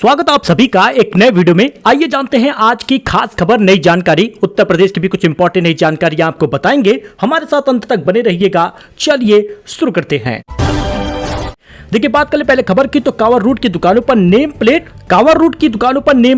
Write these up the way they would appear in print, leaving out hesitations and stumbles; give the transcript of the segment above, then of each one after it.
स्वागत आप सभी का एक नए वीडियो में। आइए जानते हैं आज की खास खबर, नई जानकारी। उत्तर प्रदेश की भी कुछ इंपॉर्टेंट नई जानकारियां आपको बताएंगे। हमारे साथ अंत तक बने रहिएगा। चलिए शुरू करते हैं। देखिए, बात करें पहले खबर की तो कांवर रूट की दुकानों पर नेम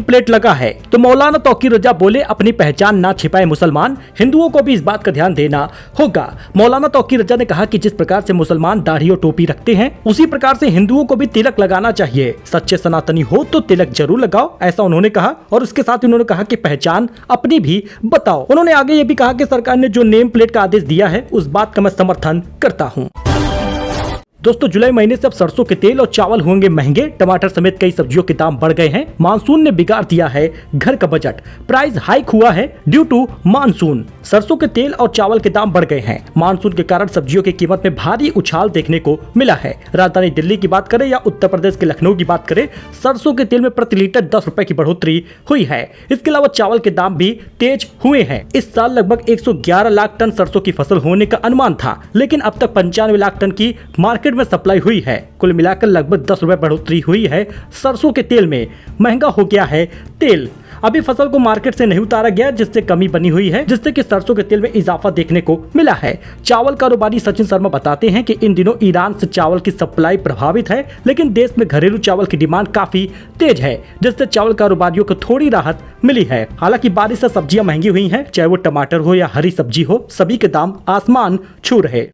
प्लेट लगा है। तो मौलाना तौकीर रजा बोले, अपनी पहचान ना छिपाए मुसलमान, हिंदुओं को भी इस बात का ध्यान देना होगा। मौलाना तौकीर रजा ने कहा कि जिस प्रकार से मुसलमान दाढ़ी और टोपी रखते हैं, उसी प्रकार से हिंदुओं को भी तिलक लगाना चाहिए। सच्चे सनातनी हो तो तिलक जरूर लगाओ, ऐसा उन्होंने कहा। और उसके साथ उन्होंने कहा कि पहचान अपनी भी बताओ। उन्होंने आगे ये भी कहा कि सरकार ने जो नेम प्लेट का आदेश दिया है, उस बात का मैं समर्थन करता हूँ। दोस्तों, जुलाई महीने से अब सरसों के तेल और चावल होंगे महंगे। टमाटर समेत कई सब्जियों के दाम बढ़ गए हैं। मानसून ने बिगाड़ दिया है घर का बजट। प्राइस हाइक हुआ है ड्यू टू मानसून। सरसों के तेल और चावल के दाम बढ़ गए हैं। मानसून के कारण सब्जियों की कीमत में भारी उछाल देखने को मिला है। राजधानी दिल्ली की बात करें या उत्तर प्रदेश के लखनऊ की बात करें, सरसों के तेल में प्रति लीटर 10 रुपए की बढ़ोतरी हुई है। इसके अलावा चावल के दाम भी तेज हुए हैं। इस साल लगभग 111 लाख टन सरसों की फसल होने का अनुमान था, लेकिन अब तक 95 लाख टन की मार्केट में सप्लाई हुई है। कुल मिलाकर लगभग 10 रुपए बढ़ोतरी हुई है। सरसों के तेल में महंगा हो गया है तेल। अभी फसल को मार्केट से नहीं उतारा गया, जिससे कमी बनी हुई है, जिससे कि सरसों के तेल में इजाफा देखने को मिला है। चावल कारोबारी सचिन शर्मा बताते हैं कि इन दिनों ईरान से चावल की सप्लाई प्रभावित है, लेकिन देश में घरेलू चावल की डिमांड काफी तेज है, जिससे चावल कारोबारियों को थोड़ी राहत मिली है। हालांकि बारिश से सब्जियां महंगी हुई हैं, चाहे वो टमाटर हो या हरी सब्जी हो, सभी के दाम आसमान छू रहे।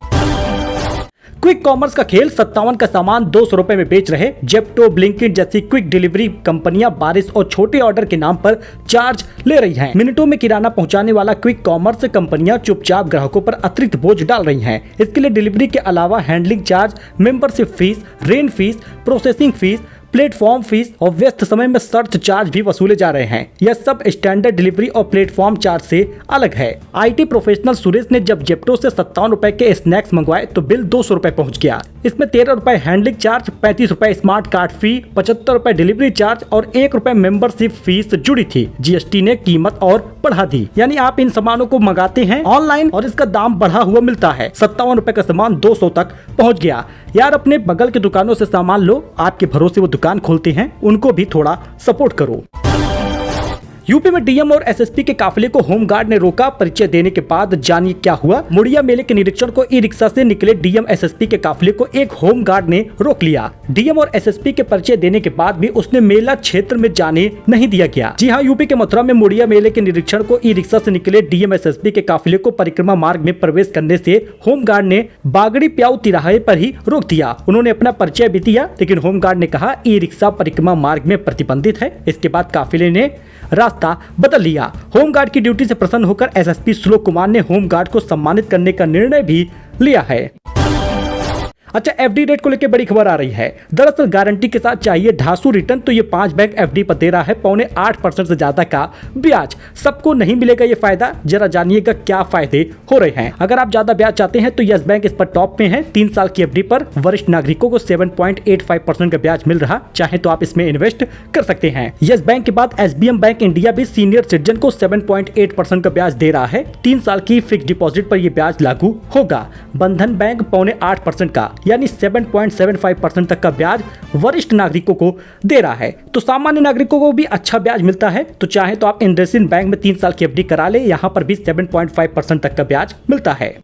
क्विक कॉमर्स का खेल, 57 का सामान 200 रुपए में बेच रहे जेप्टो, ब्लिंकिट जैसी क्विक डिलीवरी कंपनियां बारिश और छोटे ऑर्डर के नाम पर चार्ज ले रही हैं। मिनटों में किराना पहुंचाने वाला क्विक कॉमर्स कंपनियां चुपचाप ग्राहकों पर अतिरिक्त बोझ डाल रही हैं। इसके लिए डिलीवरी के अलावा handling charge, membership fees, rent fees, processing fees, platform fees और व्यस्त समय में सर्च चार्ज भी वसूले जा रहे हैं। यह सब स्टैंडर्ड डिलीवरी और प्लेटफॉर्म चार्ज से अलग है। आईटी प्रोफेशनल सुरेश ने जब जेप्टो से 57 रुपए के स्नैक्स मंगवाए तो बिल 200 रुपए पहुंच गया। इसमें 13 रुपए हैंडलिंग चार्ज, 35 रुपए स्मार्ट कार्ड फी, 75 रुपए डिलीवरी चार्ज और 1 रुपए मेंबरशिप फीस जुड़ी थी। जीएसटी ने कीमत और बढ़ा दी। यानी आप इन सामानों को मंगाते हैं ऑनलाइन और इसका दाम बढ़ा हुआ मिलता है। 57 रुपए का सामान 200 तक पहुँच गया। यार, अपने बगल के दुकानों से सामान लो, आपके भरोसे वो दुकान खोलते हैं, उनको भी थोड़ा सपोर्ट करो। यूपी में डीएम और एसएसपी के काफिले को होमगार्ड ने रोका। परिचय देने के बाद जानिए क्या हुआ। मुड़िया मेले के निरीक्षण को ई रिक्शा से निकले डीएम एसएसपी के काफिले को एक होमगार्ड ने रोक लिया। डीएम और एसएसपी के परिचय देने के बाद भी उसने मेला क्षेत्र में जाने नहीं दिया गया। जी हाँ, यूपी के मथुरा में मुड़िया मेले के निरीक्षण को ई रिक्शा से निकले डीएम एसएसपी के काफिले को परिक्रमा मार्ग में प्रवेश करने से होमगार्ड ने बागड़ी प्याऊ तिराहे पर ही रोक दिया। उन्होंने अपना परिचय भी दिया, लेकिन होमगार्ड ने कहा ई रिक्शा परिक्रमा मार्ग में प्रतिबंधित है। इसके बाद काफिले ने रास्ता बदल लिया। होमगार्ड की ड्यूटी से प्रसन्न होकर एसएसपी श्लोक कुमार ने होमगार्ड को सम्मानित करने का निर्णय भी लिया है। अच्छा, एफडी रेट को लेकर बड़ी खबर आ रही है। दरअसल गारंटी के साथ चाहिए ढासू रिटर्न, तो ये 5 बैंक एफडी पर दे रहा है पौने 8% से ज्यादा का ब्याज। सबको नहीं मिलेगा ये फायदा। जरा जानिएगा क्या फायदे हो रहे हैं। अगर आप ज्यादा ब्याज चाहते हैं तो यस बैंक इस पर टॉप में है। 3 साल की एफडी पर वरिष्ठ नागरिकों को 7.85% का ब्याज मिल रहा। चाहे तो आप इसमें इन्वेस्ट कर सकते हैं। यस बैंक के बाद एसबीएम बैंक इंडिया भी सीनियर सिटीजन को 7.8% का ब्याज दे रहा है। 3 साल की फिक्स डिपॉजिट पर यह ब्याज लागू होगा। बंधन बैंक पौने 8% का यानी 7.75% तक का ब्याज वरिष्ठ नागरिकों को दे रहा है। तो सामान्य नागरिकों को भी अच्छा ब्याज मिलता है। तो चाहे तो आप इंडसइंड बैंक में 3 साल की एफडी करा ले, यहाँ पर भी 7.5% तक का ब्याज मिलता है।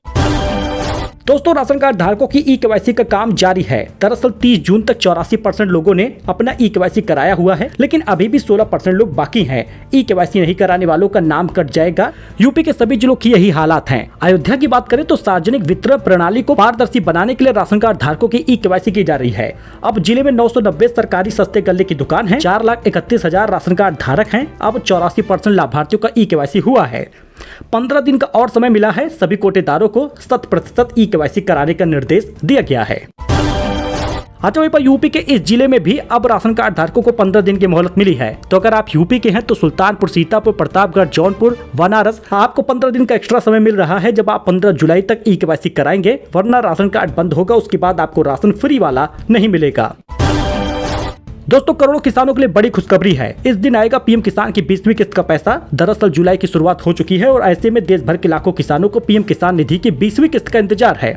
दोस्तों, राशन कार्ड धारकों की ई केवाईसी का काम जारी है। दरअसल 30 जून तक 84% लोगों ने अपना ई केवाईसी कराया हुआ है, लेकिन अभी भी 16% लोग बाकी हैं। ई केवाईसी नहीं कराने वालों का नाम कट जाएगा। यूपी के सभी जिलों की यही हालात हैं। अयोध्या की बात करें तो सार्वजनिक वितरण प्रणाली को पारदर्शी बनाने के लिए राशन कार्ड धारकों की ई केवाईसी की जा रही है। अब जिले में 990 सरकारी सस्ते गल्ले की दुकान है। 4,31,000 राशन कार्ड धारक हैं। अब 84% लाभार्थियों का ई केवाईसी हुआ है। 15 दिन का और समय मिला है। सभी कोटेदारों को 100% ई केवाईसी कराने का निर्देश दिया गया है। अच्छा, वहीं पर यूपी के इस जिले में भी अब राशन कार्ड धारकों को 15 दिन की मोहलत मिली है। तो अगर आप यूपी के हैं तो सुल्तानपुर, सीतापुर, प्रतापगढ़, जौनपुर, बनारस आपको 15 दिन का एक्स्ट्रा समय मिल रहा है, जब आप 15 जुलाई तक ई केवाईसी कराएंगे। वरना राशन कार्ड बंद होगा, उसके बाद आपको राशन फ्री वाला नहीं मिलेगा। दोस्तों, करोड़ों किसानों के लिए बड़ी खुशखबरी है। इस दिन आएगा पीएम किसान की 20वीं किस्त का पैसा। दरअसल जुलाई की शुरुआत हो चुकी है और ऐसे में देश भर के लाखों किसानों को पीएम किसान निधि की 20वीं किस्त का इंतजार है।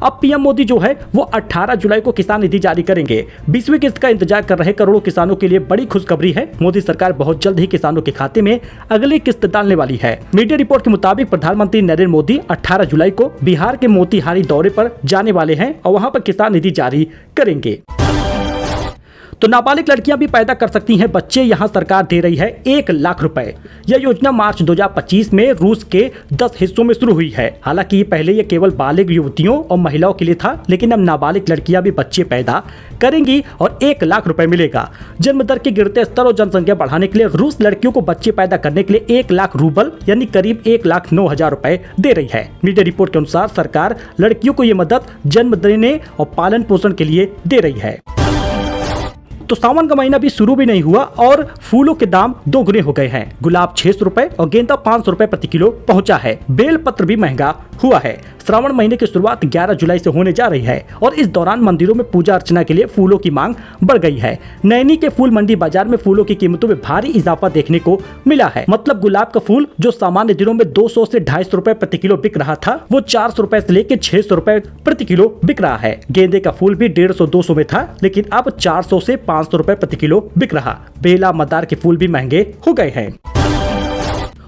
अब पीएम मोदी जो है वो 18 जुलाई को किसान निधि जारी करेंगे। 20वीं किस्त का इंतजार कर रहे करोड़ों किसानों के लिए बड़ी खुशखबरी है। मोदी सरकार बहुत जल्द ही किसानों के खाते में अगली किस्त डालने वाली है। मीडिया रिपोर्ट के मुताबिक प्रधानमंत्री नरेंद्र मोदी 18 जुलाई को बिहार के मोतिहारी दौरे पर जाने वाले हैं और वहां पर किसान निधि जारी करेंगे। तो नाबालिग लड़कियां भी पैदा कर सकती हैं बच्चे, यहां सरकार दे रही है 1 लाख रुपए। यह योजना मार्च 2025 में रूस के 10 हिस्सों में शुरू हुई है। हालांकि पहले यह केवल बालिग युवतियों और महिलाओं के लिए था, लेकिन अब नाबालिग लड़कियां भी बच्चे पैदा करेंगी और 1 लाख रुपए मिलेगा। जन्म दर के गिरते स्तर और जनसंख्या बढ़ाने के लिए रूस लड़कियों को बच्चे पैदा करने के लिए 1 लाख रूबल यानी करीब 1,09,000 रुपए दे रही है। मीडिया रिपोर्ट के अनुसार सरकार लड़कियों को ये मदद जन्म देने और पालन पोषण के लिए दे रही है। तो सावन का महीना भी शुरू भी नहीं हुआ और फूलों के दाम दोगुने हो गए हैं। गुलाब 600 रुपए और गेंदा 500 रुपए प्रति किलो पहुंचा है। बेल पत्र भी महंगा हुआ है। श्रावण महीने की शुरुआत 11 जुलाई से होने जा रही है और इस दौरान मंदिरों में पूजा अर्चना के लिए फूलों की मांग बढ़ गई है। नैनी के फूल मंडी बाजार में फूलों की कीमतों में भारी इजाफा देखने को मिला है। मतलब गुलाब का फूल जो सामान्य दिनों में 200 से 250 रुपए प्रति किलो बिक रहा था, वो 400 रुपए से लेकर 600 रुपए प्रति किलो बिक रहा है। गेंदे का फूल भी 150-200 में था, लेकिन अब 400 से 500 रुपए प्रति किलो बिक रहा। बेला मंदार के फूल भी महंगे हो गए हैं।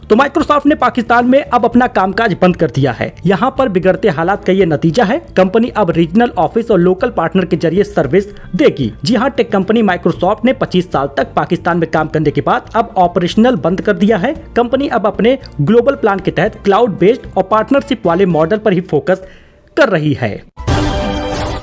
तो माइक्रोसॉफ्ट ने पाकिस्तान में अब अपना कामकाज बंद कर दिया है। यहाँ पर बिगड़ते हालात का ये नतीजा है। कंपनी अब रीजनल ऑफिस और लोकल पार्टनर के जरिए सर्विस देगी। जी हाँ, टेक कंपनी माइक्रोसॉफ्ट ने 25 साल तक पाकिस्तान में काम करने के बाद अब ऑपरेशनल बंद कर दिया है। कंपनी अब अपने ग्लोबल प्लान के तहत क्लाउड बेस्ड और पार्टनरशिप वाले मॉडल पर ही फोकस कर रही है।